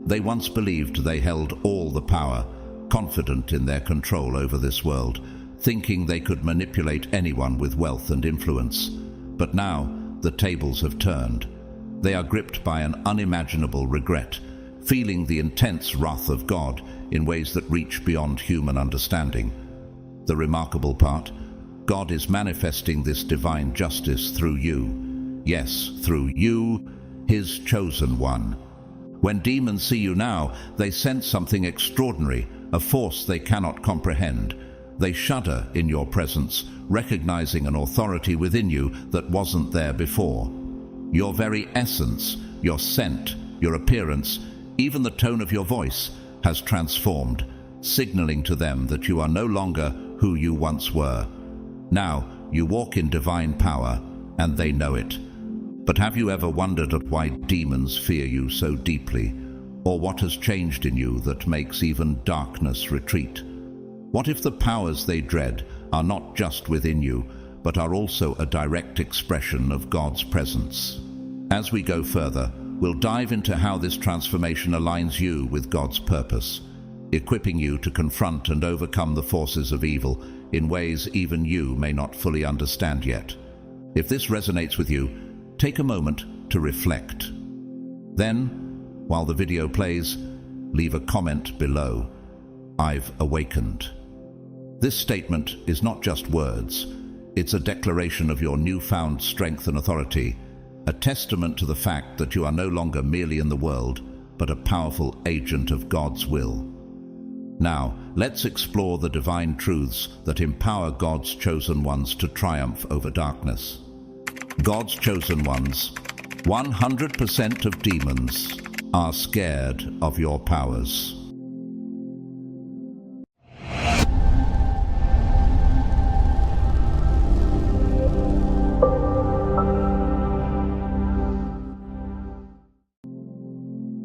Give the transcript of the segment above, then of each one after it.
They once believed they held all the power, confident in their control over this world, thinking they could manipulate anyone with wealth and influence. But now the tables have turned. They are gripped by an unimaginable regret, feeling the intense wrath of God in ways that reach beyond human understanding. The remarkable part, God is manifesting this divine justice through you. Yes, through you, His chosen one. When demons see you now, they sense something extraordinary, a force they cannot comprehend. They shudder in your presence, recognizing an authority within you that wasn't there before. Your very essence, your scent, your appearance, even the tone of your voice has transformed, signaling to them that you are no longer who you once were. Now you walk in divine power, and they know it. But have you ever wondered at why demons fear you so deeply, or what has changed in you that makes even darkness retreat? What if the powers they dread are not just within you, but are also a direct expression of God's presence? As we go further, we'll dive into how this transformation aligns you with God's purpose, equipping you to confront and overcome the forces of evil in ways even you may not fully understand yet. If this resonates with you, take a moment to reflect. Then, while the video plays, leave a comment below. I've awakened. This statement is not just words. It's a declaration of your newfound strength and authority, a testament to the fact that you are no longer merely in the world, but a powerful agent of God's will. Now, let's explore the divine truths that empower God's chosen ones to triumph over darkness. God's chosen ones, 100% of demons are scared of your powers.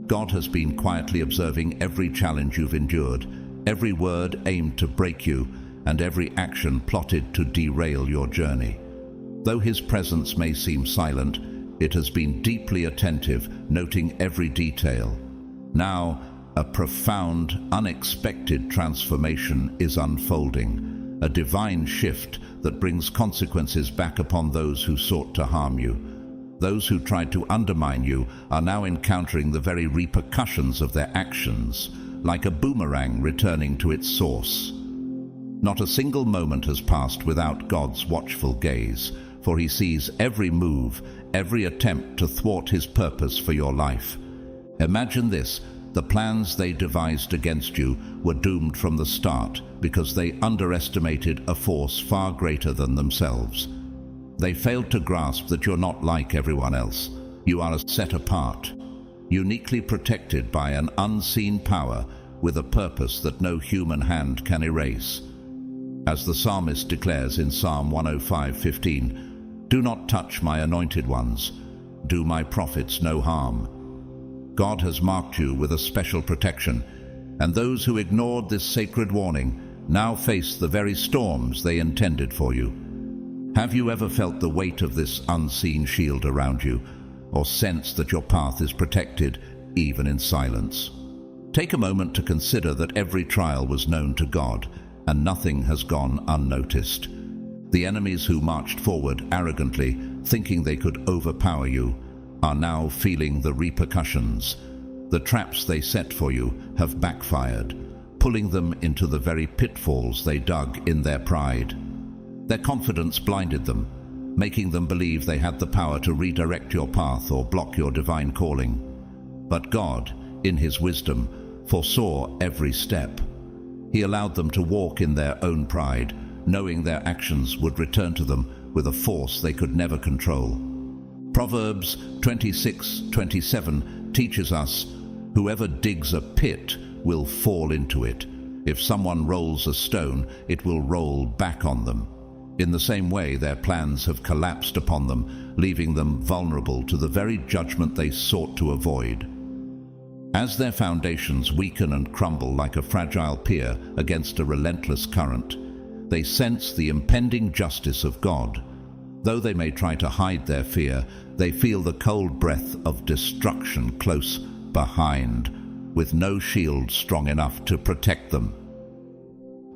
God has been quietly observing every challenge you've endured, every word aimed to break you, and every action plotted to derail your journey. Though His presence may seem silent, it has been deeply attentive, noting every detail. Now, a profound, unexpected transformation is unfolding, a divine shift that brings consequences back upon those who sought to harm you. Those who tried to undermine you are now encountering the very repercussions of their actions, like a boomerang returning to its source. Not a single moment has passed without God's watchful gaze, for He sees every move, every attempt to thwart His purpose for your life. Imagine this: the plans they devised against you were doomed from the start because they underestimated a force far greater than themselves. They failed to grasp that you're not like everyone else. You are set apart, uniquely protected by an unseen power with a purpose that no human hand can erase. As the psalmist declares in Psalm 105:15, "Do not touch my anointed ones, do my prophets no harm." God has marked you with a special protection, and those who ignored this sacred warning now face the very storms they intended for you. Have you ever felt the weight of this unseen shield around you, or sensed that your path is protected even in silence? Take a moment to consider that every trial was known to God, and nothing has gone unnoticed. The enemies who marched forward arrogantly, thinking they could overpower you, are now feeling the repercussions. The traps they set for you have backfired, pulling them into the very pitfalls they dug in their pride. Their confidence blinded them, making them believe they had the power to redirect your path or block your divine calling. But God, in His wisdom, foresaw every step. He allowed them to walk in their own pride, knowing their actions would return to them with a force they could never control. Proverbs 26:27 teaches us, "Whoever digs a pit will fall into it. If someone rolls a stone, it will roll back on them." In the same way, their plans have collapsed upon them, leaving them vulnerable to the very judgment they sought to avoid. As their foundations weaken and crumble like a fragile pier against a relentless current, they sense the impending justice of God. Though they may try to hide their fear, they feel the cold breath of destruction close behind. with no shield strong enough to protect them.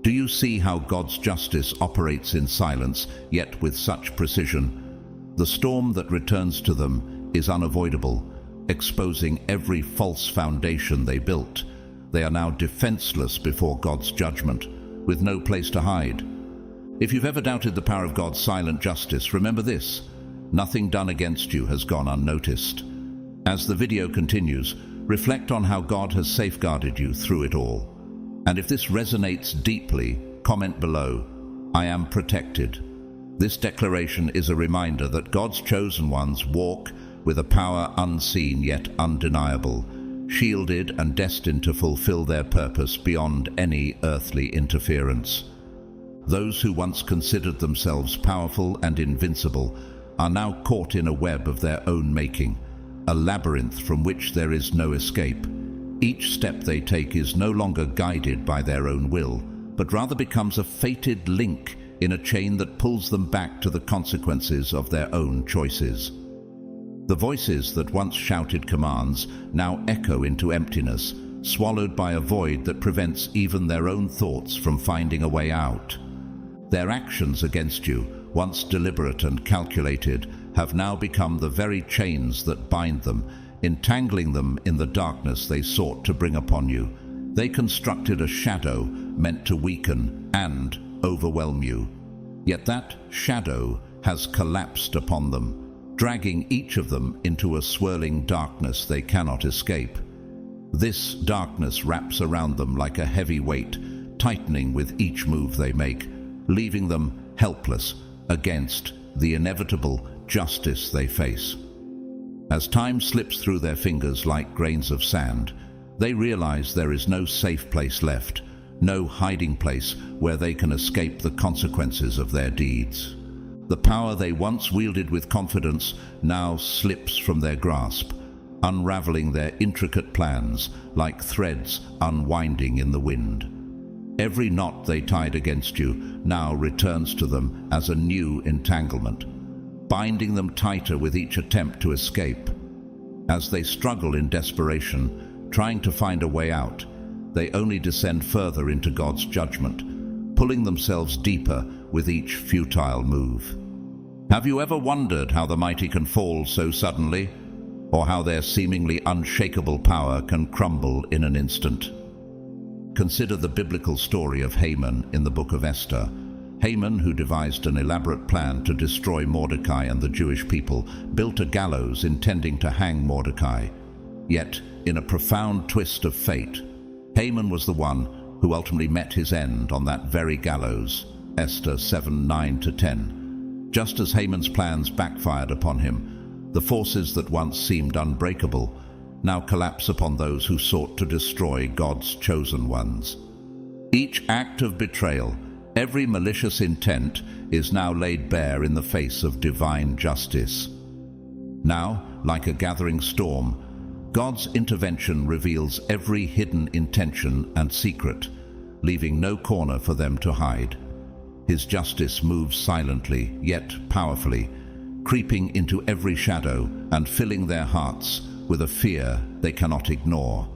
Do you see how God's justice operates in silence, yet with such precision? The storm that returns to them is unavoidable, exposing every false foundation they built. They are now defenseless before God's judgment, with no place to hide. If you've ever doubted the power of God's silent justice, remember this: nothing done against you has gone unnoticed. As the video continues, reflect on how God has safeguarded you through it all. And if this resonates deeply, comment below, "I am protected." This declaration is a reminder that God's chosen ones walk with a power unseen yet undeniable, shielded and destined to fulfill their purpose beyond any earthly interference. Those who once considered themselves powerful and invincible are now caught in a web of their own making, a labyrinth from which there is no escape. Each step they take is no longer guided by their own will, but rather becomes a fated link in a chain that pulls them back to the consequences of their own choices. The voices that once shouted commands now echo into emptiness, swallowed by a void that prevents even their own thoughts from finding a way out. Their actions against you, once deliberate and calculated, have now become the very chains that bind them, entangling them in the darkness they sought to bring upon you. They constructed a shadow meant to weaken and overwhelm you. Yet that shadow has collapsed upon them, dragging each of them into a swirling darkness they cannot escape. This darkness wraps around them like a heavy weight, tightening with each move they make, leaving them helpless against the inevitable justice they face. As time slips through their fingers like grains of sand, they realize there is no safe place left, no hiding place where they can escape the consequences of their deeds. The power they once wielded with confidence now slips from their grasp, unraveling their intricate plans like threads unwinding in the wind. Every knot they tied against you now returns to them as a new entanglement, binding them tighter with each attempt to escape. As they struggle in desperation, trying to find a way out, they only descend further into God's judgment, pulling themselves deeper with each futile move. Have you ever wondered how the mighty can fall so suddenly, or how their seemingly unshakable power can crumble in an instant? Consider the biblical story of Haman in the book of Esther. Haman, who devised an elaborate plan to destroy Mordecai and the Jewish people, built a gallows intending to hang Mordecai. Yet, in a profound twist of fate, Haman was the one who ultimately met his end on that very gallows. Esther 7:9-10. Just as Haman's plans backfired upon him, the forces that once seemed unbreakable now collapse upon those who sought to destroy God's chosen ones. Each act of betrayal, every malicious intent, is now laid bare in the face of divine justice. Now, like a gathering storm, God's intervention reveals every hidden intention and secret, leaving no corner for them to hide. His justice moves silently, yet powerfully, creeping into every shadow and filling their hearts with a fear they cannot ignore.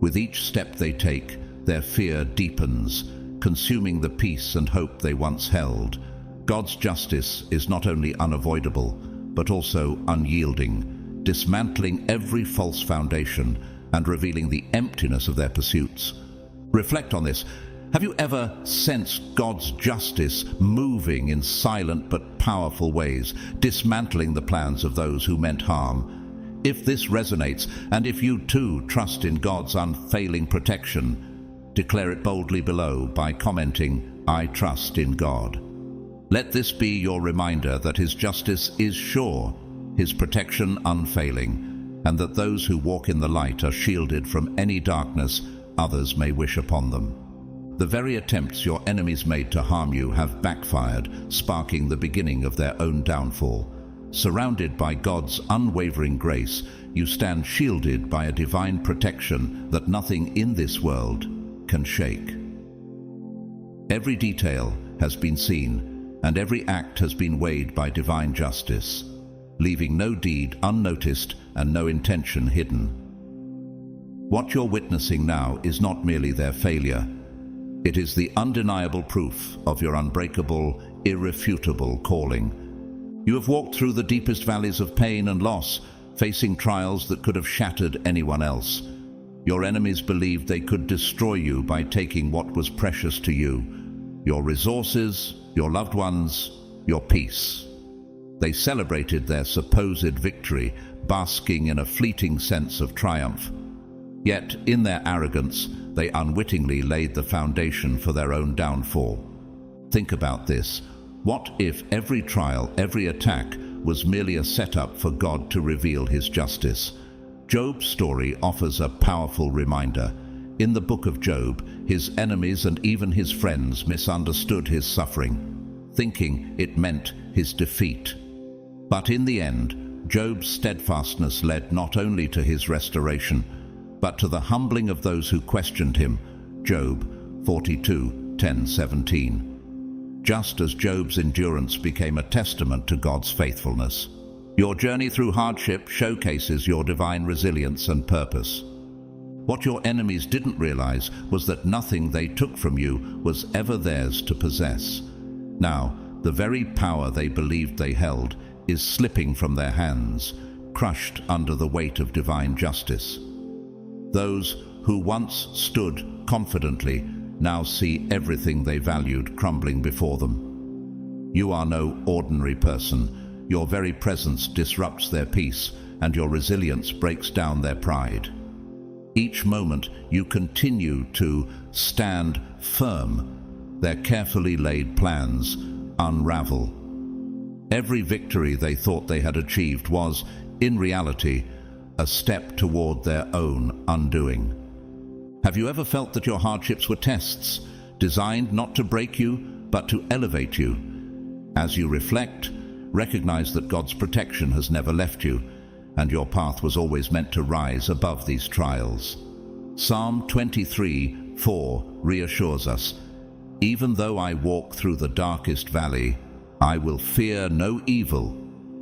With each step they take, their fear deepens, consuming the peace and hope they once held. God's justice is not only unavoidable, but also unyielding, dismantling every false foundation and revealing the emptiness of their pursuits. Reflect on this. Have you ever sensed God's justice moving in silent but powerful ways, dismantling the plans of those who meant harm? If this resonates, and if you too trust in God's unfailing protection, declare it boldly below by commenting, "I trust in God." Let this be your reminder that His justice is sure, His protection unfailing, and that those who walk in the light are shielded from any darkness others may wish upon them. The very attempts your enemies made to harm you have backfired, sparking the beginning of their own downfall. Surrounded by God's unwavering grace, you stand shielded by a divine protection that nothing in this world can shake. Every detail has been seen, and every act has been weighed by divine justice, leaving no deed unnoticed and no intention hidden. What you're witnessing now is not merely their failure. It is the undeniable proof of your unbreakable, irrefutable calling. You have walked through the deepest valleys of pain and loss, facing trials that could have shattered anyone else. Your enemies believed they could destroy you by taking what was precious to you: your resources, your loved ones, your peace. They celebrated their supposed victory, basking in a fleeting sense of triumph. Yet, in their arrogance, they unwittingly laid the foundation for their own downfall. Think about this. What if every trial, every attack, was merely a setup for God to reveal his justice? Job's story offers a powerful reminder. In the book of Job, his enemies and even his friends misunderstood his suffering, thinking it meant his defeat. But in the end, Job's steadfastness led not only to his restoration, but to the humbling of those who questioned him. Job 42:10-17. Just as Job's endurance became a testament to God's faithfulness, your journey through hardship showcases your divine resilience and purpose. What your enemies didn't realize was that nothing they took from you was ever theirs to possess. Now, the very power they believed they held is slipping from their hands, crushed under the weight of divine justice. Those who once stood confidently now see everything they valued crumbling before them. You are no ordinary person. Your very presence disrupts their peace, and your resilience breaks down their pride. Each moment you continue to stand firm, their carefully laid plans unravel. Every victory they thought they had achieved was, in reality, a step toward their own undoing. Have you ever felt that your hardships were tests, designed not to break you, but to elevate you? As you reflect, recognize that God's protection has never left you, and your path was always meant to rise above these trials. Psalm 23:4 reassures us, "Even though I walk through the darkest valley, I will fear no evil,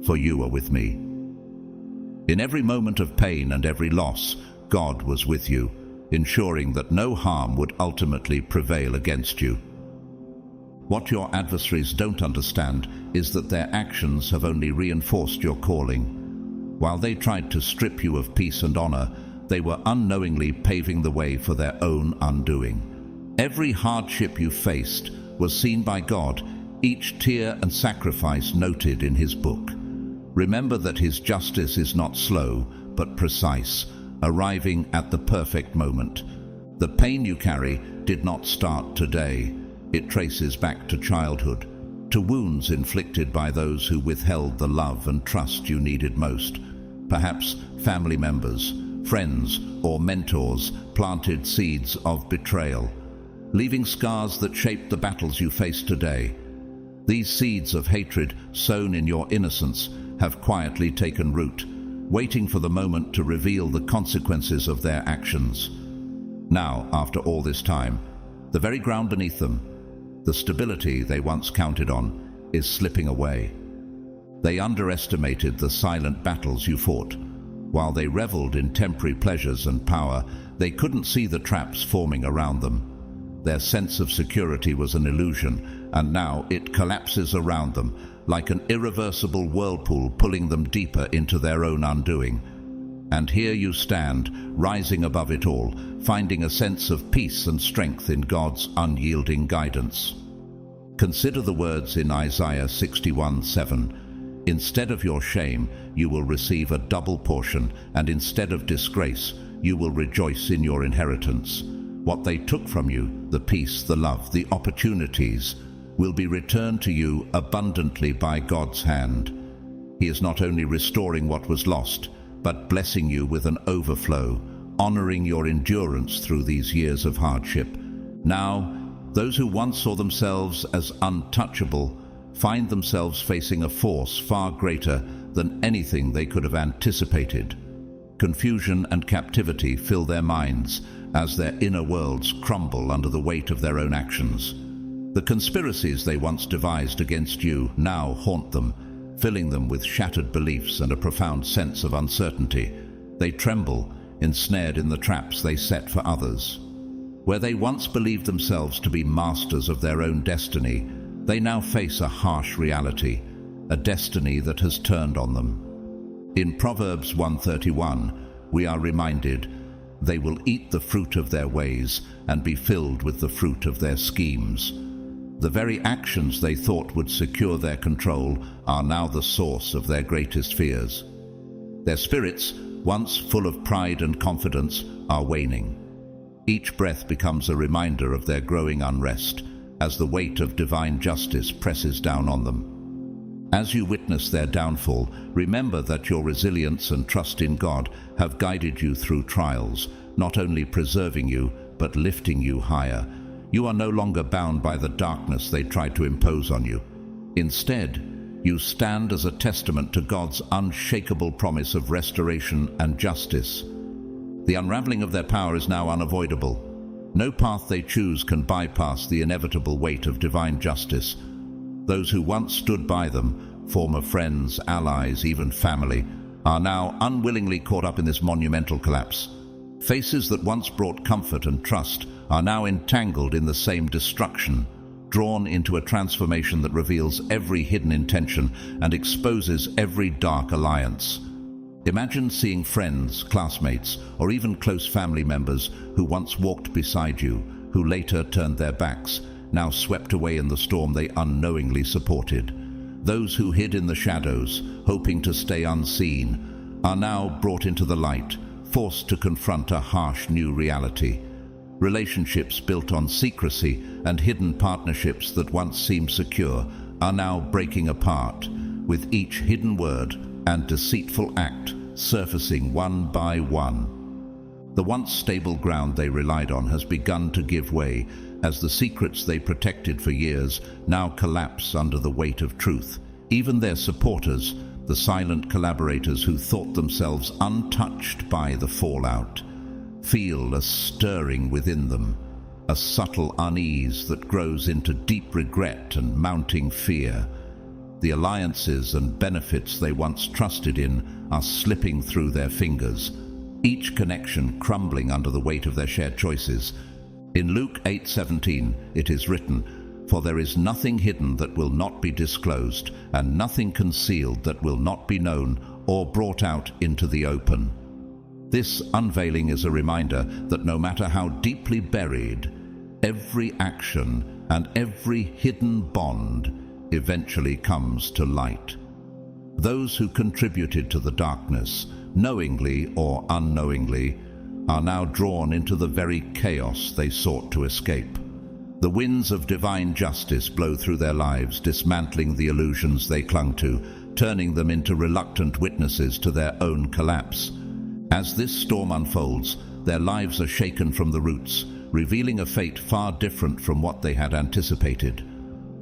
for you are with me." In every moment of pain and every loss, God was with you, ensuring that no harm would ultimately prevail against you. What your adversaries don't understand is that their actions have only reinforced your calling. While they tried to strip you of peace and honor, they were unknowingly paving the way for their own undoing. Every hardship you faced was seen by God, each tear and sacrifice noted in his book. Remember that his justice is not slow, but precise, arriving at the perfect moment. The pain you carry did not start today. It traces back to childhood, to wounds inflicted by those who withheld the love and trust you needed most. Perhaps family members, friends, or mentors planted seeds of betrayal, leaving scars that shaped the battles you face today. These seeds of hatred sown in your innocence have quietly taken root, waiting for the moment to reveal the consequences of their actions. Now, after all this time, the very ground beneath them, the stability they once counted on, is slipping away. They underestimated the silent battles you fought. While they reveled in temporary pleasures and power, they couldn't see the traps forming around them. Their sense of security was an illusion, and now it collapses around them, like an irreversible whirlpool pulling them deeper into their own undoing. And here you stand, rising above it all, finding a sense of peace and strength in God's unyielding guidance. Consider the words in Isaiah 61:7. "Instead of your shame, you will receive a double portion, and instead of disgrace, you will rejoice in your inheritance." What they took from you, the peace, the love, the opportunities, will be returned to you abundantly by God's hand. He is not only restoring what was lost, but blessing you with an overflow, honoring your endurance through these years of hardship. Now, those who once saw themselves as untouchable find themselves facing a force far greater than anything they could have anticipated. Confusion and captivity fill their minds as their inner worlds crumble under the weight of their own actions. The conspiracies they once devised against you now haunt them, filling them with shattered beliefs and a profound sense of uncertainty. They tremble, ensnared in the traps they set for others. Where they once believed themselves to be masters of their own destiny, they now face a harsh reality, a destiny that has turned on them. In Proverbs 1:31, we are reminded, "They will eat the fruit of their ways and be filled with the fruit of their schemes." The very actions they thought would secure their control are now the source of their greatest fears. Their spirits, once full of pride and confidence, are waning. Each breath becomes a reminder of their growing unrest as the weight of divine justice presses down on them. As you witness their downfall, remember that your resilience and trust in God have guided you through trials, not only preserving you, but lifting you higher. You are no longer bound by the darkness they tried to impose on you. Instead, you stand as a testament to God's unshakable promise of restoration and justice. The unraveling of their power is now unavoidable. No path they choose can bypass the inevitable weight of divine justice. Those who once stood by them, former friends, allies, even family, are now unwillingly caught up in this monumental collapse. Faces that once brought comfort and trust are now entangled in the same destruction, drawn into a transformation that reveals every hidden intention and exposes every dark alliance. Imagine seeing friends, classmates, or even close family members who once walked beside you, who later turned their backs, now swept away in the storm they unknowingly supported. Those who hid in the shadows, hoping to stay unseen, are now brought into the light, forced to confront a harsh new reality. Relationships built on secrecy and hidden partnerships that once seemed secure are now breaking apart, with each hidden word and deceitful act surfacing one by one. The once stable ground they relied on has begun to give way as the secrets they protected for years now collapse under the weight of truth. Even their supporters, the silent collaborators who thought themselves untouched by the fallout, feel a stirring within them, a subtle unease that grows into deep regret and mounting fear. The alliances and benefits they once trusted in are slipping through their fingers, each connection crumbling under the weight of their shared choices. In Luke 8:17 it is written, "For there is nothing hidden that will not be disclosed, and nothing concealed that will not be known or brought out into the open." This unveiling is a reminder that no matter how deeply buried, every action and every hidden bond eventually comes to light. Those who contributed to the darkness, knowingly or unknowingly, are now drawn into the very chaos they sought to escape. The winds of divine justice blow through their lives, dismantling the illusions they clung to, turning them into reluctant witnesses to their own collapse. As this storm unfolds, their lives are shaken from the roots, revealing a fate far different from what they had anticipated.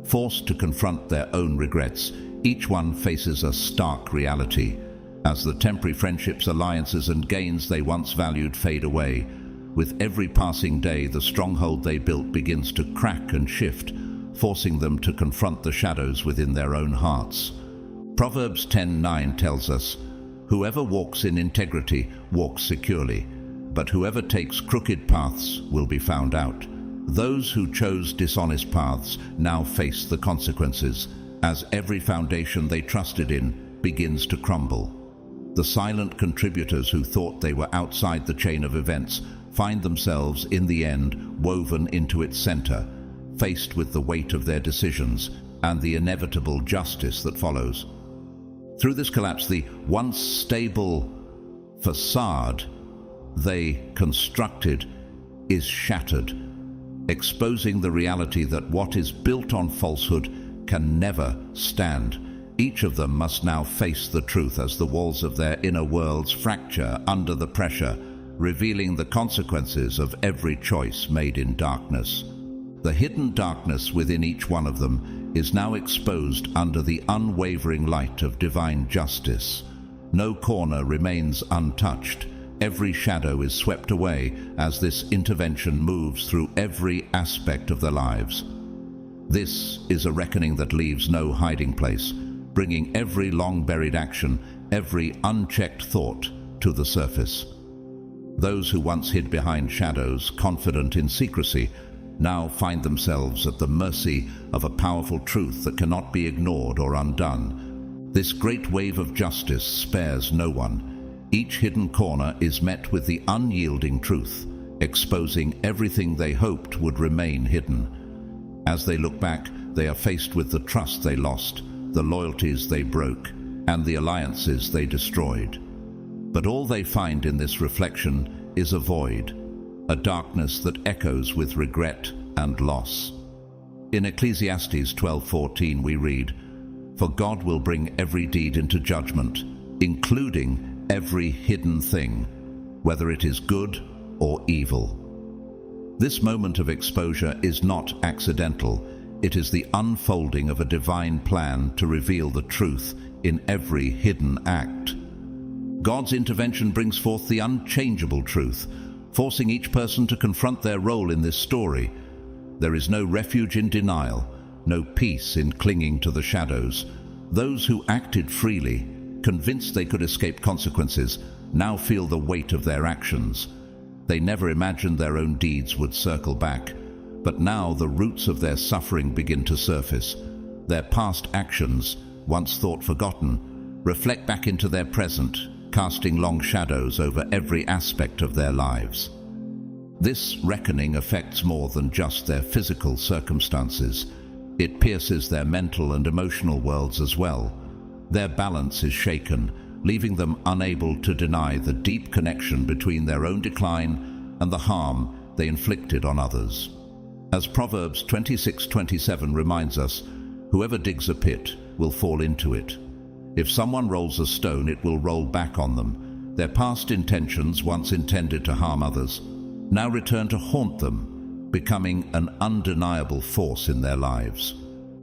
Forced to confront their own regrets, each one faces a stark reality. As the temporary friendships, alliances, and gains they once valued fade away, with every passing day the stronghold they built begins to crack and shift, forcing them to confront the shadows within their own hearts. Proverbs 10:9 tells us, "Whoever walks in integrity walks securely, but whoever takes crooked paths will be found out." Those who chose dishonest paths now face the consequences, as every foundation they trusted in begins to crumble. The silent contributors who thought they were outside the chain of events find themselves, in the end, woven into its center, faced with the weight of their decisions and the inevitable justice that follows. Through this collapse, the once stable facade they constructed is shattered, exposing the reality that what is built on falsehood can never stand. Each of them must now face the truth as the walls of their inner worlds fracture under the pressure, revealing the consequences of every choice made in darkness. The hidden darkness within each one of them is now exposed under the unwavering light of divine justice. No corner remains untouched. Every shadow is swept away as this intervention moves through every aspect of their lives. This is a reckoning that leaves no hiding place, bringing every long-buried action, every unchecked thought to the surface. Those who once hid behind shadows, confident in secrecy, now find themselves at the mercy of a powerful truth that cannot be ignored or undone. This great wave of justice spares no one. Each hidden corner is met with the unyielding truth, exposing everything they hoped would remain hidden. As they look back, they are faced with the trust they lost, the loyalties they broke, and the alliances they destroyed. But all they find in this reflection is a void, a darkness that echoes with regret and loss. In Ecclesiastes 12:14 we read, "For God will bring every deed into judgment, including every hidden thing, whether it is good or evil." This moment of exposure is not accidental. It is the unfolding of a divine plan to reveal the truth in every hidden act. God's intervention brings forth the unchangeable truth, forcing each person to confront their role in this story. There is no refuge in denial, no peace in clinging to the shadows. Those who acted freely, convinced they could escape consequences, now feel the weight of their actions. They never imagined their own deeds would circle back, but now the roots of their suffering begin to surface. Their past actions, once thought forgotten, reflect back into their present, casting long shadows over every aspect of their lives. This reckoning affects more than just their physical circumstances. It pierces their mental and emotional worlds as well. Their balance is shaken, leaving them unable to deny the deep connection between their own decline and the harm they inflicted on others. As Proverbs 26:27 reminds us, whoever digs a pit will fall into it. If someone rolls a stone, it will roll back on them. Their past intentions, once intended to harm others, now return to haunt them, becoming an undeniable force in their lives.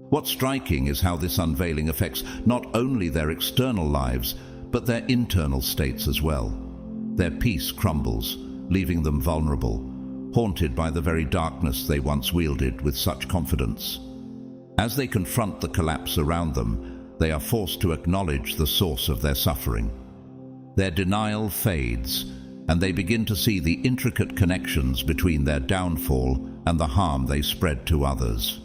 What's striking is how this unveiling affects not only their external lives, but their internal states as well. Their peace crumbles, leaving them vulnerable, haunted by the very darkness they once wielded with such confidence. As they confront the collapse around them, they are forced to acknowledge the source of their suffering. Their denial fades, and they begin to see the intricate connections between their downfall and the harm they spread to others.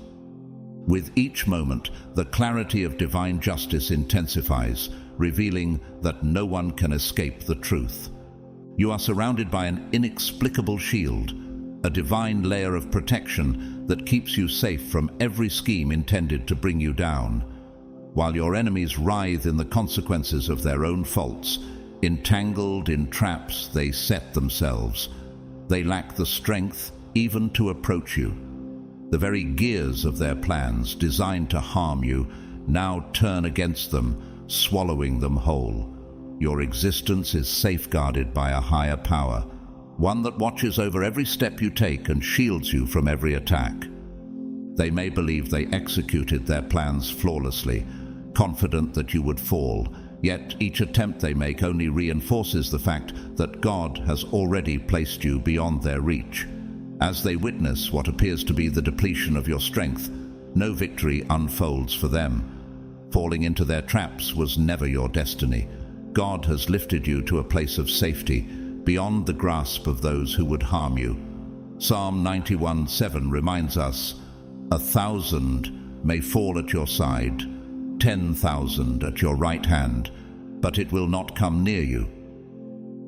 With each moment, the clarity of divine justice intensifies, revealing that no one can escape the truth. You are surrounded by an inexplicable shield, a divine layer of protection that keeps you safe from every scheme intended to bring you down. While your enemies writhe in the consequences of their own faults, entangled in traps they set themselves, they lack the strength even to approach you. The very gears of their plans, designed to harm you, now turn against them, swallowing them whole. Your existence is safeguarded by a higher power, one that watches over every step you take and shields you from every attack. They may believe they executed their plans flawlessly, confident that you would fall, yet each attempt they make only reinforces the fact that God has already placed you beyond their reach. As they witness what appears to be the depletion of your strength, no victory unfolds for them. Falling into their traps was never your destiny. God has lifted you to a place of safety, beyond the grasp of those who would harm you. Psalm 91:7 reminds us, "1,000 may fall at your side, 10,000 at your right hand, but it will not come near you."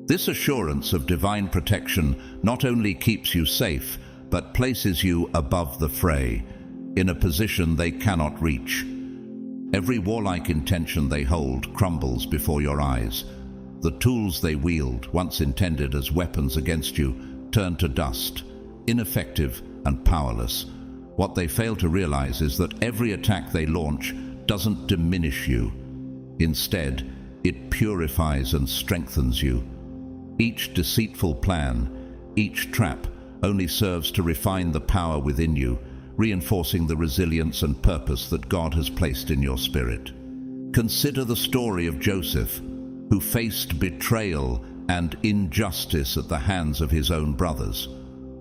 This assurance of divine protection not only keeps you safe, but places you above the fray, in a position they cannot reach. Every warlike intention they hold crumbles before your eyes. The tools they wield, once intended as weapons against you, turn to dust, ineffective and powerless. What they fail to realize is that every attack they launch doesn't diminish you. Instead, it purifies and strengthens you. Each deceitful plan, each trap, only serves to refine the power within you, reinforcing the resilience and purpose that God has placed in your spirit. Consider the story of Joseph, who faced betrayal and injustice at the hands of his own brothers.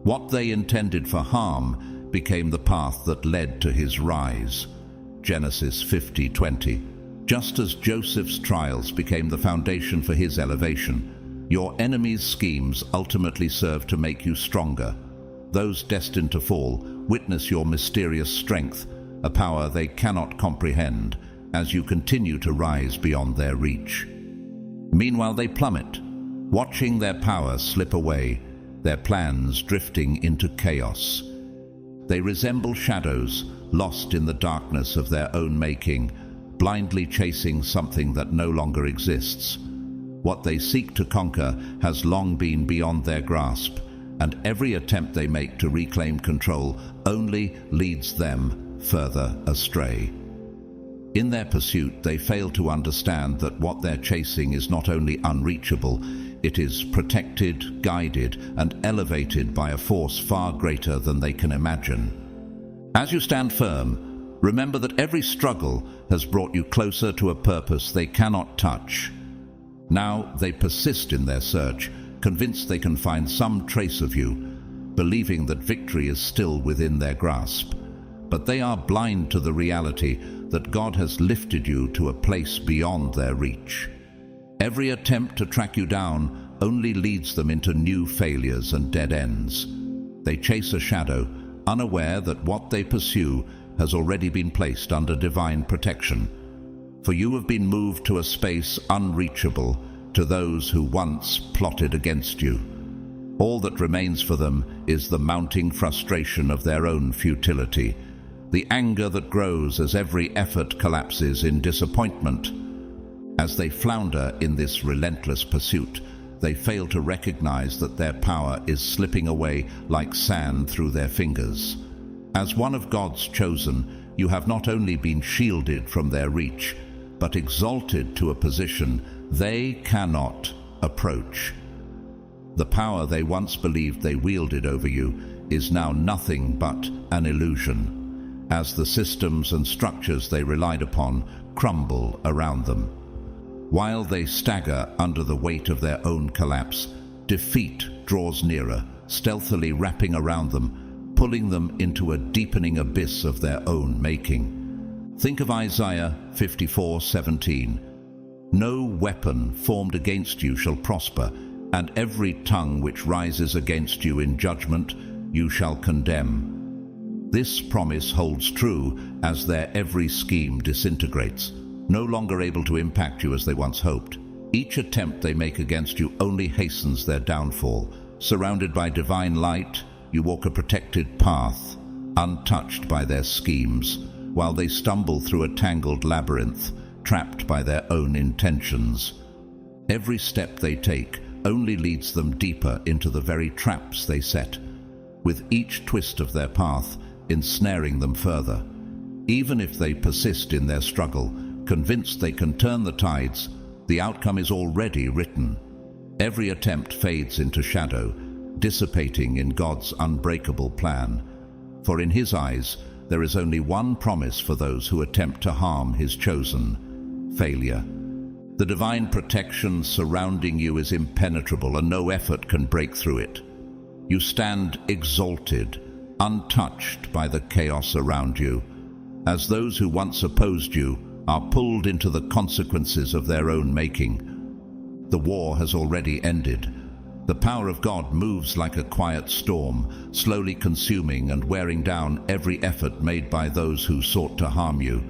What they intended for harm became the path that led to his rise. Genesis 50:20. Just as Joseph's trials became the foundation for his elevation, Your enemies' schemes ultimately serve to make you stronger. Those destined to fall witness your mysterious strength, a power they cannot comprehend, as you continue to rise beyond their reach. Meanwhile, they plummet, watching their power slip away, their plans drifting into chaos. They resemble shadows lost in the darkness of their own making, blindly chasing something that no longer exists. What they seek to conquer has long been beyond their grasp, and every attempt they make to reclaim control only leads them further astray. In their pursuit, they fail to understand that what they're chasing is not only unreachable, it is protected, guided, and elevated by a force far greater than they can imagine. As you stand firm, remember that every struggle has brought you closer to a purpose they cannot touch. Now they persist in their search, convinced they can find some trace of you, believing that victory is still within their grasp. But they are blind to the reality that God has lifted you to a place beyond their reach. Every attempt to track you down only leads them into new failures and dead ends. They chase a shadow, unaware that what they pursue has already been placed under divine protection. For you have been moved to a space unreachable to those who once plotted against you. All that remains for them is the mounting frustration of their own futility, the anger that grows as every effort collapses in disappointment. As they flounder in this relentless pursuit, they fail to recognize that their power is slipping away like sand through their fingers. As one of God's chosen, you have not only been shielded from their reach, but exalted to a position they cannot approach. The power they once believed they wielded over you is now nothing but an illusion, as the systems and structures they relied upon crumble around them. While they stagger under the weight of their own collapse, defeat draws nearer, stealthily wrapping around them, pulling them into a deepening abyss of their own making. Think of Isaiah 54:17. No weapon formed against you shall prosper, and every tongue which rises against you in judgment you shall condemn. This promise holds true as their every scheme disintegrates, no longer able to impact you as they once hoped. Each attempt they make against you only hastens their downfall. Surrounded by divine light, you walk a protected path, untouched by their schemes, while they stumble through a tangled labyrinth, trapped by their own intentions. Every step they take only leads them deeper into the very traps they set, with each twist of their path ensnaring them further. Even if they persist in their struggle, convinced they can turn the tides, the outcome is already written. Every attempt fades into shadow, dissipating in God's unbreakable plan. For in His eyes, there is only one promise for those who attempt to harm His chosen: failure. The divine protection surrounding you is impenetrable, and no effort can break through it. You stand exalted, untouched by the chaos around you, as those who once opposed you are pulled into the consequences of their own making. The war has already ended. The power of God moves like a quiet storm, slowly consuming and wearing down every effort made by those who sought to harm you.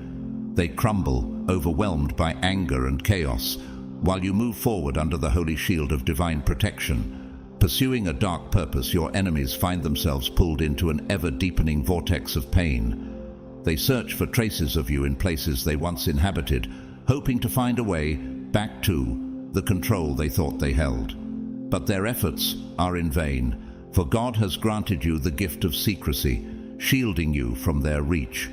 They crumble, overwhelmed by anger and chaos, while you move forward under the holy shield of divine protection. Pursuing a dark purpose, your enemies find themselves pulled into an ever-deepening vortex of pain. They search for traces of you in places they once inhabited, hoping to find a way back to the control they thought they held. But their efforts are in vain, for God has granted you the gift of secrecy, shielding you from their reach.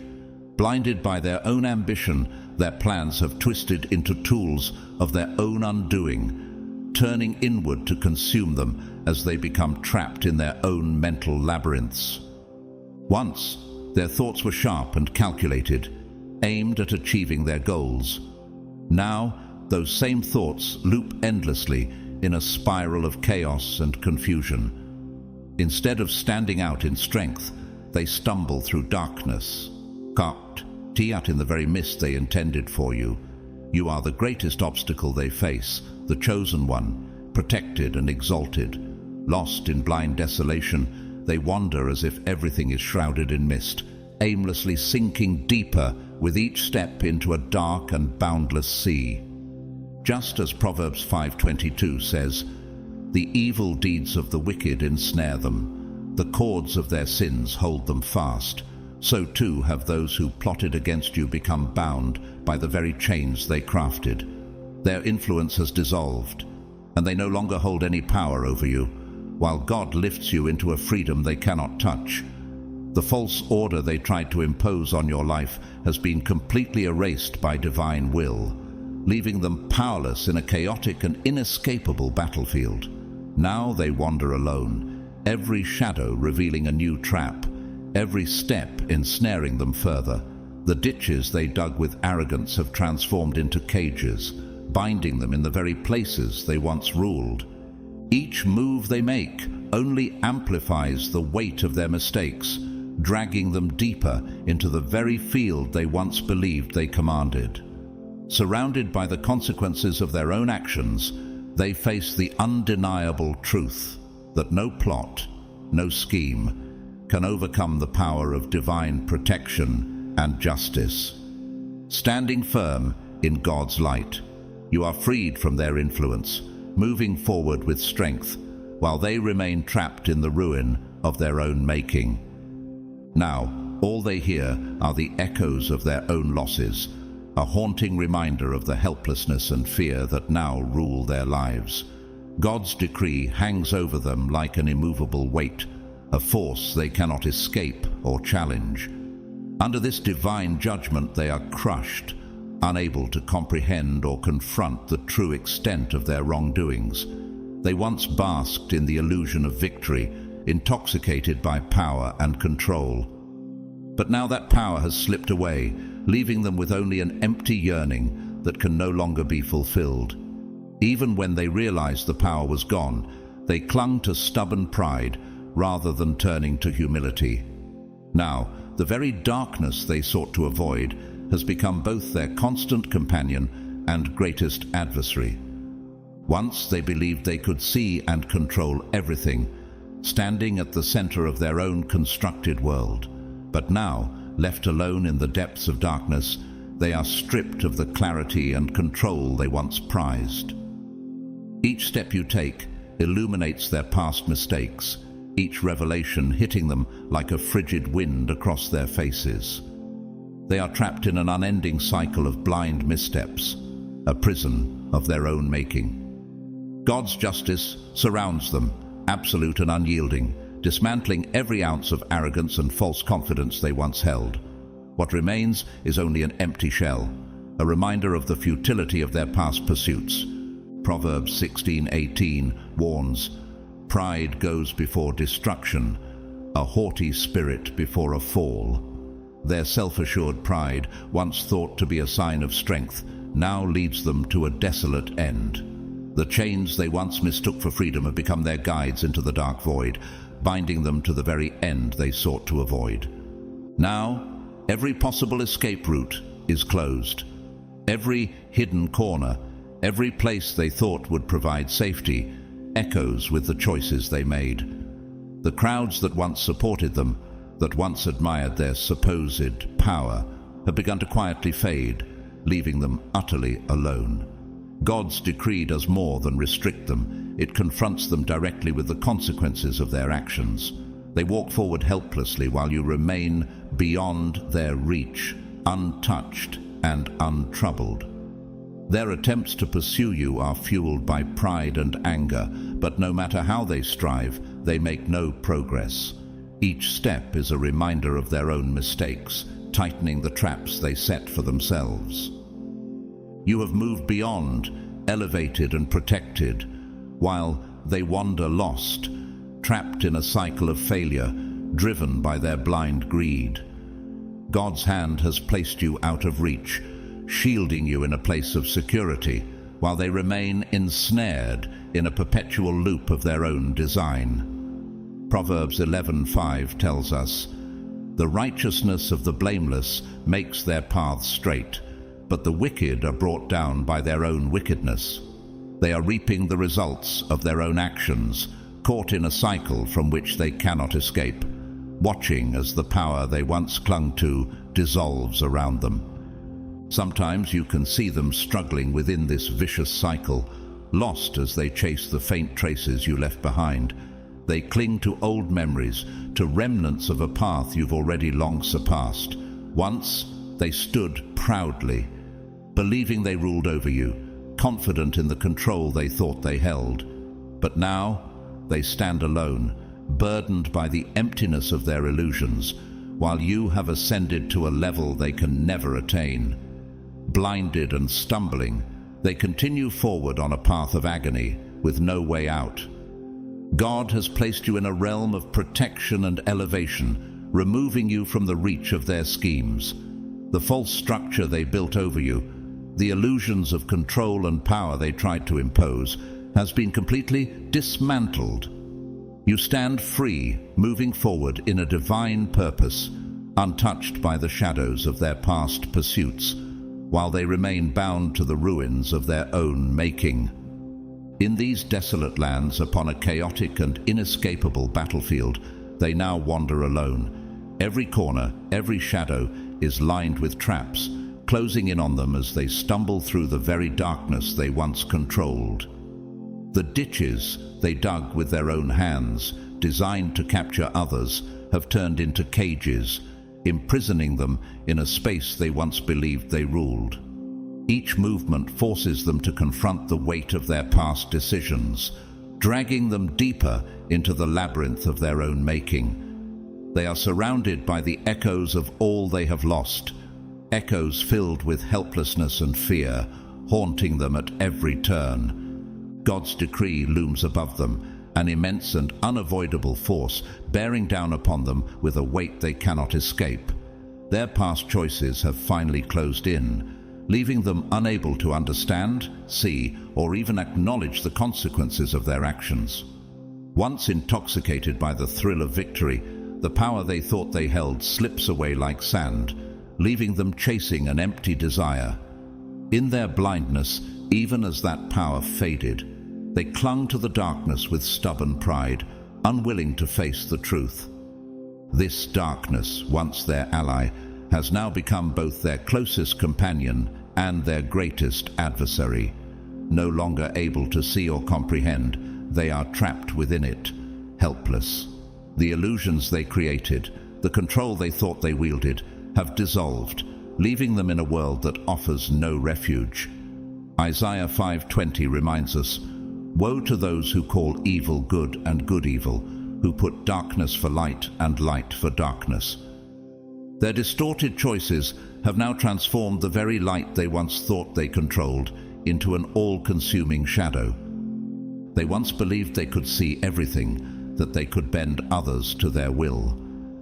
Blinded by their own ambition, their plans have twisted into tools of their own undoing, turning inward to consume them as they become trapped in their own mental labyrinths. Once, their thoughts were sharp and calculated, aimed at achieving their goals. Now, those same thoughts loop endlessly in a spiral of chaos and confusion. Instead of standing out in strength, they stumble through darkness, caught in the very mist they intended for you. You are the greatest obstacle they face, the chosen one, protected and exalted. Lost in blind desolation, they wander as if everything is shrouded in mist, aimlessly sinking deeper with each step into a dark and boundless sea. Just as Proverbs 5:22 says, "The evil deeds of the wicked ensnare them. The cords of their sins hold them fast. So too have those who plotted against you become bound by the very chains they crafted. Their influence has dissolved, and they no longer hold any power over you, while God lifts you into a freedom they cannot touch. The false order they tried to impose on your life has been completely erased by divine will, leaving them powerless in a chaotic and inescapable battlefield. Now they wander alone, every shadow revealing a new trap, every step ensnaring them further. The ditches they dug with arrogance have transformed into cages, binding them in the very places they once ruled. Each move they make only amplifies the weight of their mistakes, dragging them deeper into the very field they once believed they commanded. Surrounded by the consequences of their own actions, they face the undeniable truth that no plot, no scheme, can overcome the power of divine protection and justice. Standing firm in God's light, you are freed from their influence, moving forward with strength, while they remain trapped in the ruin of their own making. Now, all they hear are the echoes of their own losses, a haunting reminder of the helplessness and fear that now rule their lives. God's decree hangs over them like an immovable weight, a force they cannot escape or challenge. Under this divine judgment, they are crushed, unable to comprehend or confront the true extent of their wrongdoings. They once basked in the illusion of victory, intoxicated by power and control. But now that power has slipped away, leaving them with only an empty yearning that can no longer be fulfilled. Even when they realized the power was gone, they clung to stubborn pride rather than turning to humility. Now, the very darkness they sought to avoid has become both their constant companion and greatest adversary. Once they believed they could see and control everything, standing at the center of their own constructed world. But now, left alone in the depths of darkness, they are stripped of the clarity and control they once prized. Each step you take illuminates their past mistakes, each revelation hitting them like a frigid wind across their faces. They are trapped in an unending cycle of blind missteps, a prison of their own making. God's justice surrounds them, absolute and unyielding, dismantling every ounce of arrogance and false confidence they once held. What remains is only an empty shell, a reminder of the futility of their past pursuits. Proverbs 16:18 warns, "Pride goes before destruction, a haughty spirit before a fall." Their self-assured pride, once thought to be a sign of strength, now leads them to a desolate end. The chains they once mistook for freedom have become their guides into the dark void, binding them to the very end they sought to avoid. Now, every possible escape route is closed. Every hidden corner, every place they thought would provide safety, echoes with the choices they made. The crowds that once supported them, that once admired their supposed power, have begun to quietly fade, leaving them utterly alone. God's decree does more than restrict them. It confronts them directly with the consequences of their actions. They walk forward helplessly while you remain beyond their reach, untouched and untroubled. Their attempts to pursue you are fueled by pride and anger, but no matter how they strive, they make no progress. Each step is a reminder of their own mistakes, tightening the traps they set for themselves. You have moved beyond, elevated and protected, while they wander lost, trapped in a cycle of failure, driven by their blind greed. God's hand has placed you out of reach, shielding you in a place of security, while they remain ensnared in a perpetual loop of their own design. Proverbs 11:5 tells us, "The righteousness of the blameless makes their paths straight, but the wicked are brought down by their own wickedness." They are reaping the results of their own actions, caught in a cycle from which they cannot escape, watching as the power they once clung to dissolves around them. Sometimes you can see them struggling within this vicious cycle, lost as they chase the faint traces you left behind. They cling to old memories, to remnants of a path you've already long surpassed. Once, they stood proudly, believing they ruled over you, confident in the control they thought they held. But now, they stand alone, burdened by the emptiness of their illusions, while you have ascended to a level they can never attain. Blinded and stumbling, they continue forward on a path of agony, with no way out. God has placed you in a realm of protection and elevation, removing you from the reach of their schemes. The false structure they built over you, the illusions of control and power they tried to impose, has been completely dismantled. You stand free, moving forward in a divine purpose, untouched by the shadows of their past pursuits, while they remain bound to the ruins of their own making. In these desolate lands, upon a chaotic and inescapable battlefield, they now wander alone. Every corner, every shadow is lined with traps, closing in on them as they stumble through the very darkness they once controlled. The ditches they dug with their own hands, designed to capture others, have turned into cages, imprisoning them in a space they once believed they ruled. Each movement forces them to confront the weight of their past decisions, dragging them deeper into the labyrinth of their own making. They are surrounded by the echoes of all they have lost, echoes filled with helplessness and fear, haunting them at every turn. God's decree looms above them, an immense and unavoidable force bearing down upon them with a weight they cannot escape. Their past choices have finally closed in, leaving them unable to understand, see, or even acknowledge the consequences of their actions. Once intoxicated by the thrill of victory, the power they thought they held slips away like sand, leaving them chasing an empty desire. In their blindness, even as that power faded, they clung to the darkness with stubborn pride, unwilling to face the truth. This darkness, once their ally, has now become both their closest companion and their greatest adversary. No longer able to see or comprehend, they are trapped within it, helpless. The illusions they created, the control they thought they wielded, have dissolved, leaving them in a world that offers no refuge. Isaiah 5:20 reminds us, "Woe to those who call evil good and good evil, who put darkness for light and light for darkness." Their distorted choices have now transformed the very light they once thought they controlled into an all-consuming shadow. They once believed they could see everything, that they could bend others to their will.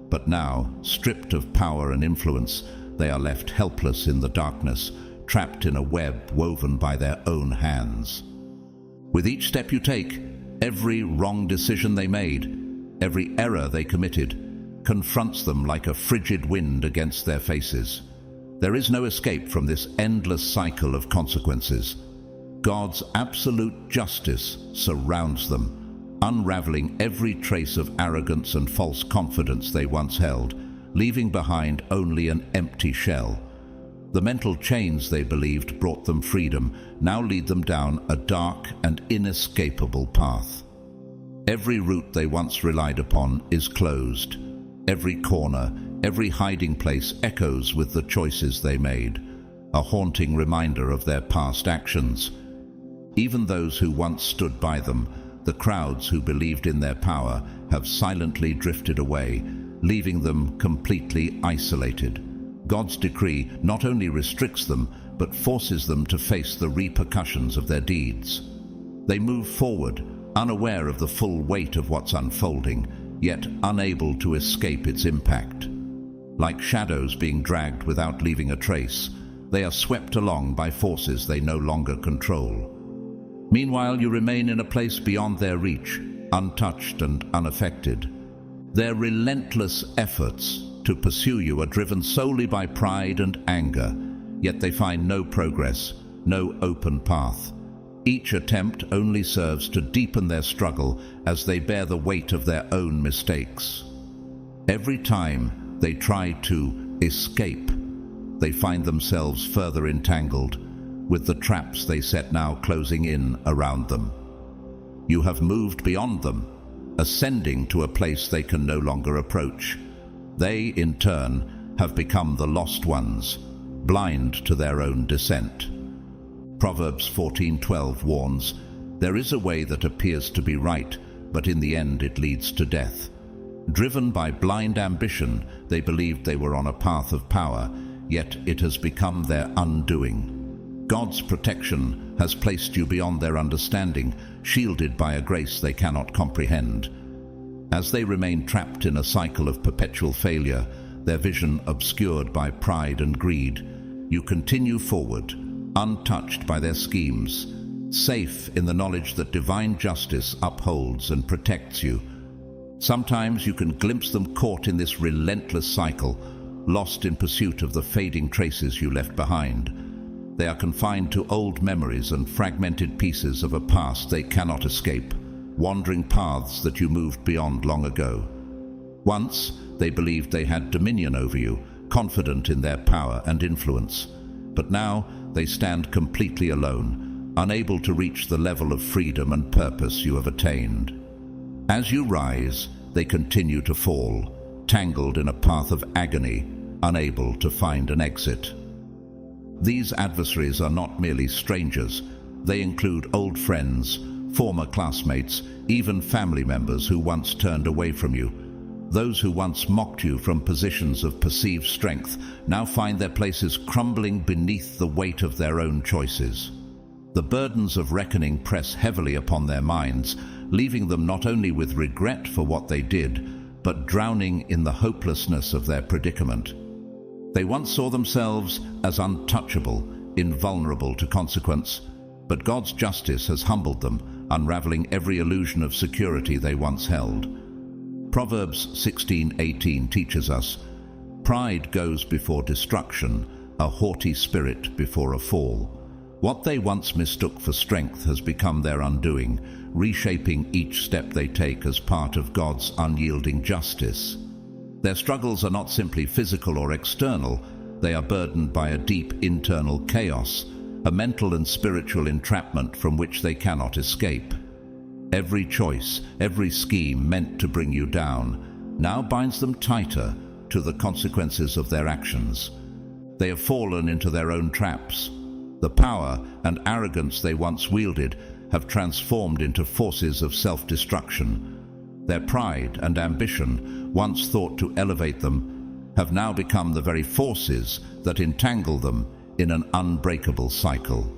But now, stripped of power and influence, they are left helpless in the darkness, trapped in a web woven by their own hands. With each step you take, every wrong decision they made, every error they committed, confronts them like a frigid wind against their faces. There is no escape from this endless cycle of consequences. God's absolute justice surrounds them, unraveling every trace of arrogance and false confidence they once held, leaving behind only an empty shell. The mental chains they believed brought them freedom now lead them down a dark and inescapable path. Every route they once relied upon is closed. Every corner, every hiding place echoes with the choices they made, a haunting reminder of their past actions. Even those who once stood by them, the crowds who believed in their power, have silently drifted away, leaving them completely isolated. God's decree not only restricts them, but forces them to face the repercussions of their deeds. They move forward, unaware of the full weight of what's unfolding, yet unable to escape its impact. Like shadows being dragged without leaving a trace, they are swept along by forces they no longer control. Meanwhile, you remain in a place beyond their reach, untouched and unaffected. Their relentless efforts to pursue you are driven solely by pride and anger, yet they find no progress, no open path. Each attempt only serves to deepen their struggle as they bear the weight of their own mistakes. Every time they try to escape, they find themselves further entangled, with the traps they set now closing in around them. You have moved beyond them, ascending to a place they can no longer approach. They, in turn, have become the lost ones, blind to their own descent. Proverbs 14:12 warns, "There is a way that appears to be right, but in the end it leads to death." Driven by blind ambition, they believed they were on a path of power, yet it has become their undoing. God's protection has placed you beyond their understanding, shielded by a grace they cannot comprehend. As they remain trapped in a cycle of perpetual failure, their vision obscured by pride and greed, you continue forward, untouched by their schemes, safe in the knowledge that divine justice upholds and protects you. Sometimes you can glimpse them caught in this relentless cycle, lost in pursuit of the fading traces you left behind. They are confined to old memories and fragmented pieces of a past they cannot escape, wandering paths that you moved beyond long ago. Once, they believed they had dominion over you, confident in their power and influence. But now, they stand completely alone, unable to reach the level of freedom and purpose you have attained. As you rise, they continue to fall, tangled in a path of agony, unable to find an exit. These adversaries are not merely strangers. They include old friends, former classmates, even family members who once turned away from you. Those who once mocked you from positions of perceived strength now find their places crumbling beneath the weight of their own choices. The burdens of reckoning press heavily upon their minds, leaving them not only with regret for what they did, but drowning in the hopelessness of their predicament. They once saw themselves as untouchable, invulnerable to consequence, but God's justice has humbled them, unraveling every illusion of security they once held. Proverbs 16:18 teaches us, "Pride goes before destruction, a haughty spirit before a fall." What they once mistook for strength has become their undoing, reshaping each step they take as part of God's unyielding justice. Their struggles are not simply physical or external, they are burdened by a deep internal chaos, a mental and spiritual entrapment from which they cannot escape. Every choice, every scheme meant to bring you down, now binds them tighter to the consequences of their actions. They have fallen into their own traps. The power and arrogance they once wielded have transformed into forces of self-destruction. Their pride and ambition, once thought to elevate them, have now become the very forces that entangle them in an unbreakable cycle.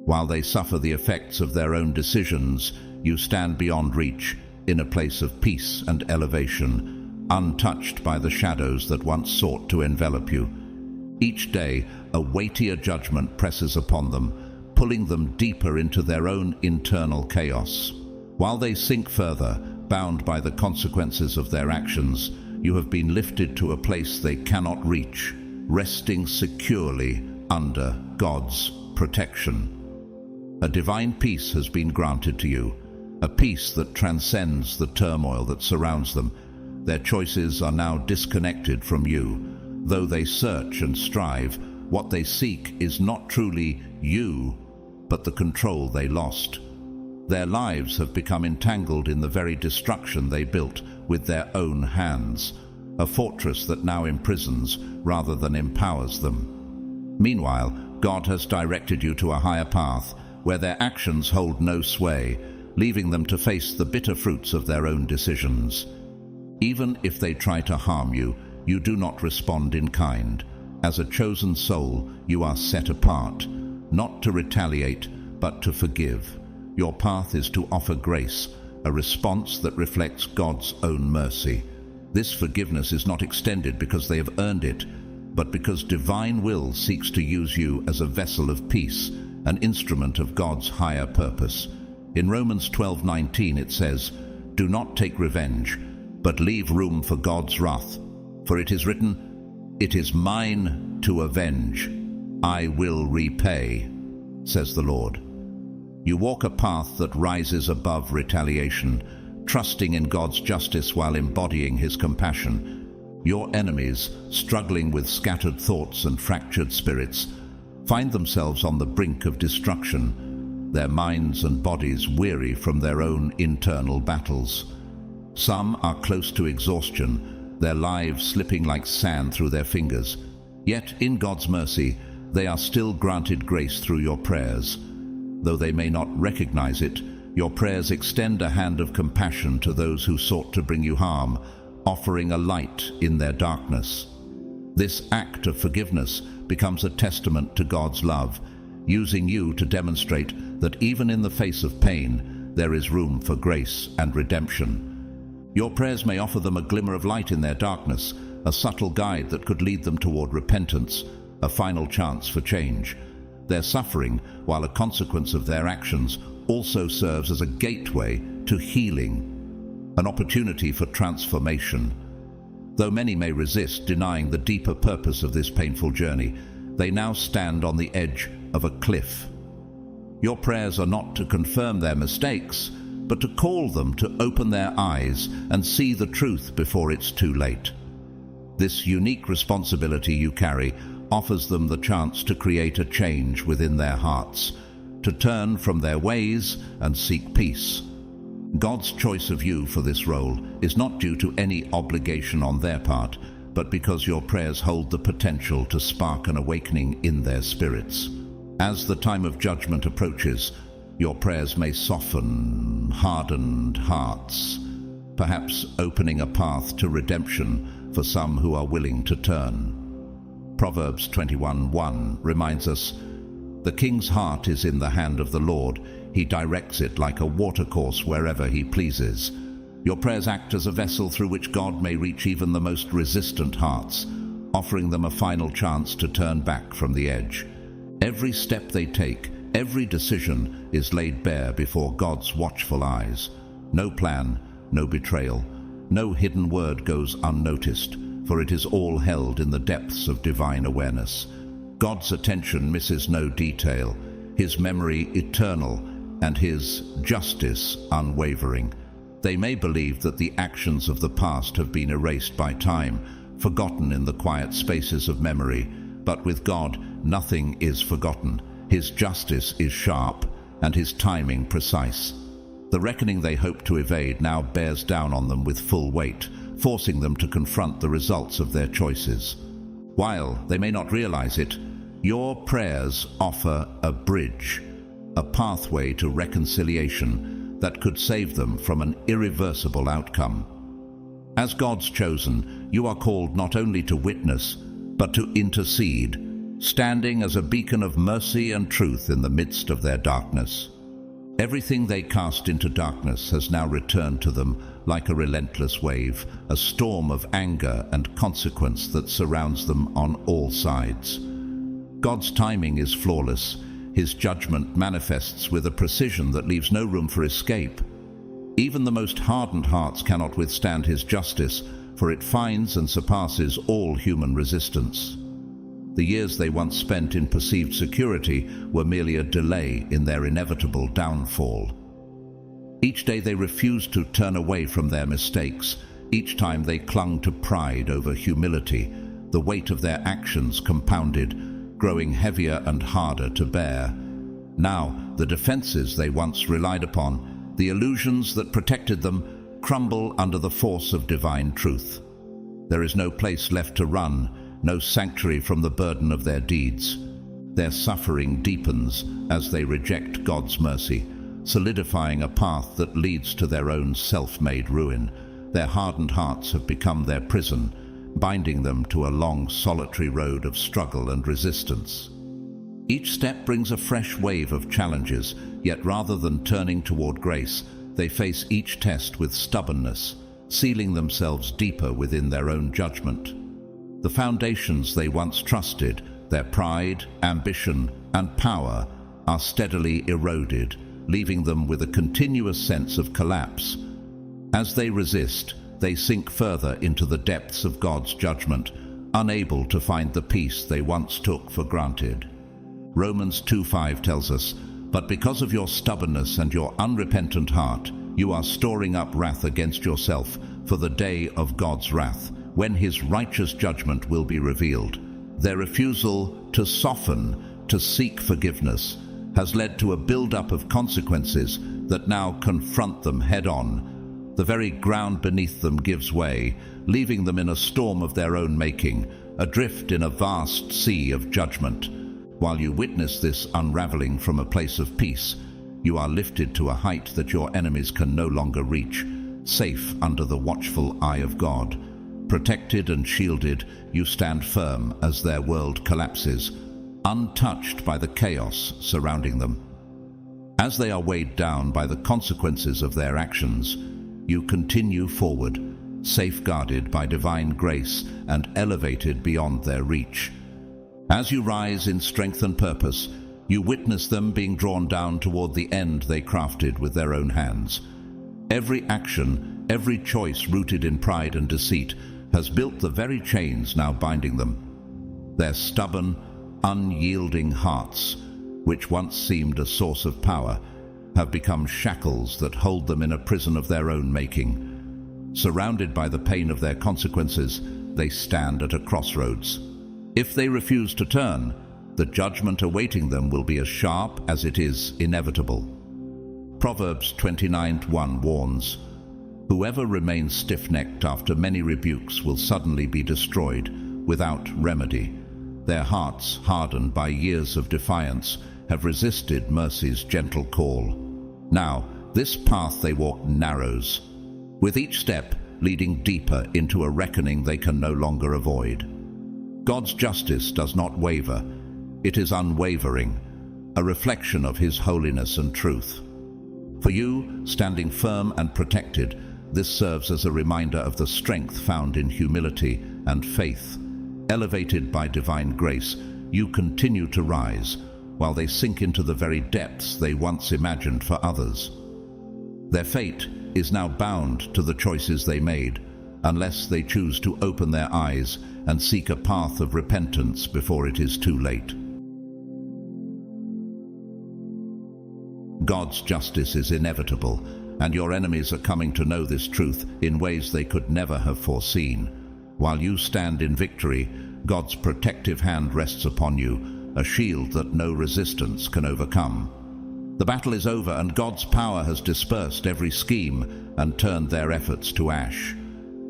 While they suffer the effects of their own decisions, you stand beyond reach, in a place of peace and elevation, untouched by the shadows that once sought to envelop you. Each day, a weightier judgment presses upon them, pulling them deeper into their own internal chaos. While they sink further, bound by the consequences of their actions, you have been lifted to a place they cannot reach, resting securely under God's protection. A divine peace has been granted to you, a peace that transcends the turmoil that surrounds them. Their choices are now disconnected from you. Though they search and strive, what they seek is not truly you, but the control they lost. Their lives have become entangled in the very destruction they built with their own hands, a fortress that now imprisons rather than empowers them. Meanwhile, God has directed you to a higher path, where their actions hold no sway, leaving them to face the bitter fruits of their own decisions. Even if they try to harm you, you do not respond in kind. As a chosen soul, you are set apart, not to retaliate, but to forgive. Your path is to offer grace, a response that reflects God's own mercy. This forgiveness is not extended because they have earned it, but because divine will seeks to use you as a vessel of peace, an instrument of God's higher purpose. In Romans 12:19 it says, "Do not take revenge, but leave room for God's wrath. For it is written, 'It is mine to avenge. I will repay,' says the Lord." You walk a path that rises above retaliation, trusting in God's justice while embodying His compassion. Your enemies, struggling with scattered thoughts and fractured spirits, find themselves on the brink of destruction, their minds and bodies weary from their own internal battles. Some are close to exhaustion, their lives slipping like sand through their fingers. Yet, in God's mercy, they are still granted grace through your prayers. Though they may not recognize it, your prayers extend a hand of compassion to those who sought to bring you harm, offering a light in their darkness. This act of forgiveness becomes a testament to God's love, using you to demonstrate that even in the face of pain, there is room for grace and redemption. Your prayers may offer them a glimmer of light in their darkness, a subtle guide that could lead them toward repentance, a final chance for change. Their suffering, while a consequence of their actions, also serves as a gateway to healing, an opportunity for transformation. Though many may resist, denying the deeper purpose of this painful journey, they now stand on the edge of a cliff. Your prayers are not to confirm their mistakes, but to call them to open their eyes and see the truth before it's too late. This unique responsibility you carry offers them the chance to create a change within their hearts, to turn from their ways and seek peace. God's choice of you for this role is not due to any obligation on their part, but because your prayers hold the potential to spark an awakening in their spirits. As the time of judgment approaches, your prayers may soften hardened hearts, perhaps opening a path to redemption for some who are willing to turn. Proverbs 21:1 reminds us, "The king's heart is in the hand of the Lord. He directs it like a watercourse wherever He pleases." Your prayers act as a vessel through which God may reach even the most resistant hearts, offering them a final chance to turn back from the edge. Every step they take, every decision is laid bare before God's watchful eyes. No plan, no betrayal, no hidden word goes unnoticed, for it is all held in the depths of divine awareness. God's attention misses no detail, His memory eternal, and His justice unwavering. They may believe that the actions of the past have been erased by time, forgotten in the quiet spaces of memory, but with God, nothing is forgotten. His justice is sharp, and His timing precise. The reckoning they hope to evade now bears down on them with full weight, forcing them to confront the results of their choices. While they may not realize it, your prayers offer a bridge, a pathway to reconciliation that could save them from an irreversible outcome. As God's chosen, you are called not only to witness, but to intercede, standing as a beacon of mercy and truth in the midst of their darkness. Everything they cast into darkness has now returned to them like a relentless wave, a storm of anger and consequence that surrounds them on all sides. God's timing is flawless. His judgment manifests with a precision that leaves no room for escape. Even the most hardened hearts cannot withstand His justice, for it finds and surpasses all human resistance. The years they once spent in perceived security were merely a delay in their inevitable downfall. Each day they refused to turn away from their mistakes. Each time they clung to pride over humility. The weight of their actions compounded, growing heavier and harder to bear. Now, the defenses they once relied upon, the illusions that protected them, crumble under the force of divine truth. There is no place left to run, no sanctuary from the burden of their deeds. Their suffering deepens as they reject God's mercy, solidifying a path that leads to their own self-made ruin. Their hardened hearts have become their prison, binding them to a long, solitary road of struggle and resistance. Each step brings a fresh wave of challenges, yet rather than turning toward grace, they face each test with stubbornness, sealing themselves deeper within their own judgment. The foundations they once trusted, their pride, ambition, and power, are steadily eroded, leaving them with a continuous sense of collapse. As they resist, they sink further into the depths of God's judgment, unable to find the peace they once took for granted. Romans 2:5 tells us, but because of your stubbornness and your unrepentant heart, you are storing up wrath against yourself for the day of God's wrath, when his righteous judgment will be revealed. Their refusal to soften, to seek forgiveness, has led to a build-up of consequences that now confront them head-on. The very ground beneath them gives way, leaving them in a storm of their own making, adrift in a vast sea of judgment. While you witness this unraveling from a place of peace, you are lifted to a height that your enemies can no longer reach, safe under the watchful eye of God. Protected and shielded, you stand firm as their world collapses, untouched by the chaos surrounding them. As they are weighed down by the consequences of their actions, you continue forward, safeguarded by divine grace and elevated beyond their reach. As you rise in strength and purpose, you witness them being drawn down toward the end they crafted with their own hands. Every action, every choice rooted in pride and deceit has built the very chains now binding them. Their stubborn, unyielding hearts, which once seemed a source of power, have become shackles that hold them in a prison of their own making. Surrounded by the pain of their consequences, they stand at a crossroads. If they refuse to turn, the judgment awaiting them will be as sharp as it is inevitable. Proverbs 29:1 warns, "Whoever remains stiff-necked after many rebukes will suddenly be destroyed without remedy. Their hearts, hardened by years of defiance, have resisted mercy's gentle call. Now, this path they walk narrows, with each step leading deeper into a reckoning they can no longer avoid." God's justice does not waver. It is unwavering, a reflection of his holiness and truth. For you, standing firm and protected, this serves as a reminder of the strength found in humility and faith. Elevated by divine grace, you continue to rise, while they sink into the very depths they once imagined for others. Their fate is now bound to the choices they made, unless they choose to open their eyes and seek a path of repentance before it is too late. God's justice is inevitable, and your enemies are coming to know this truth in ways they could never have foreseen. While you stand in victory, God's protective hand rests upon you, a shield that no resistance can overcome. The battle is over, and God's power has dispersed every scheme and turned their efforts to ash.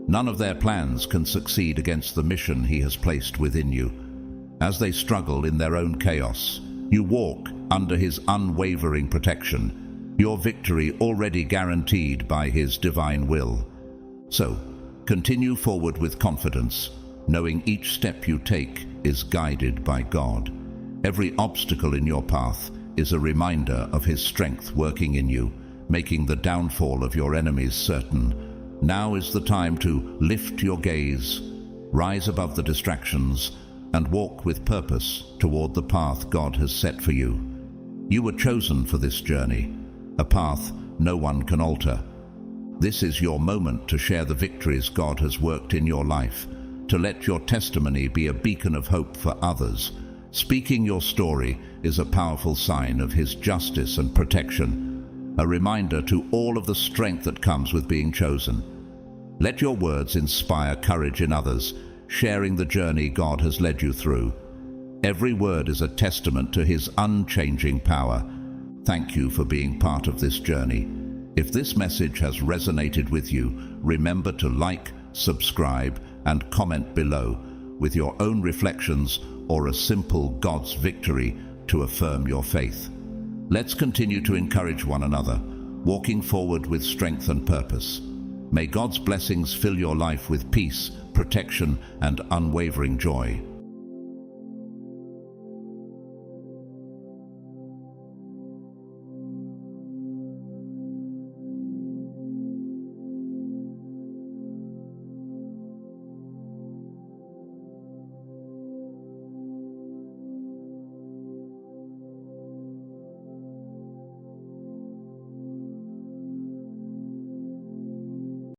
None of their plans can succeed against the mission he has placed within you. As they struggle in their own chaos, you walk under his unwavering protection, your victory already guaranteed by his divine will. So, continue forward with confidence, knowing each step you take is guided by God. Every obstacle in your path is a reminder of his strength working in you, making the downfall of your enemies certain. Now is the time to lift your gaze, rise above the distractions, and walk with purpose toward the path God has set for you. You were chosen for this journey, a path no one can alter. This is your moment to share the victories God has worked in your life, to let your testimony be a beacon of hope for others. Speaking your story is a powerful sign of his justice and protection, a reminder to all of the strength that comes with being chosen. Let your words inspire courage in others, sharing the journey God has led you through. Every word is a testament to his unchanging power. Thank you for being part of this journey. If this message has resonated with you, remember to like, subscribe, and comment below with your own reflections or a simple God's victory to affirm your faith. Let's continue to encourage one another, walking forward with strength and purpose. May God's blessings fill your life with peace, protection, and unwavering joy.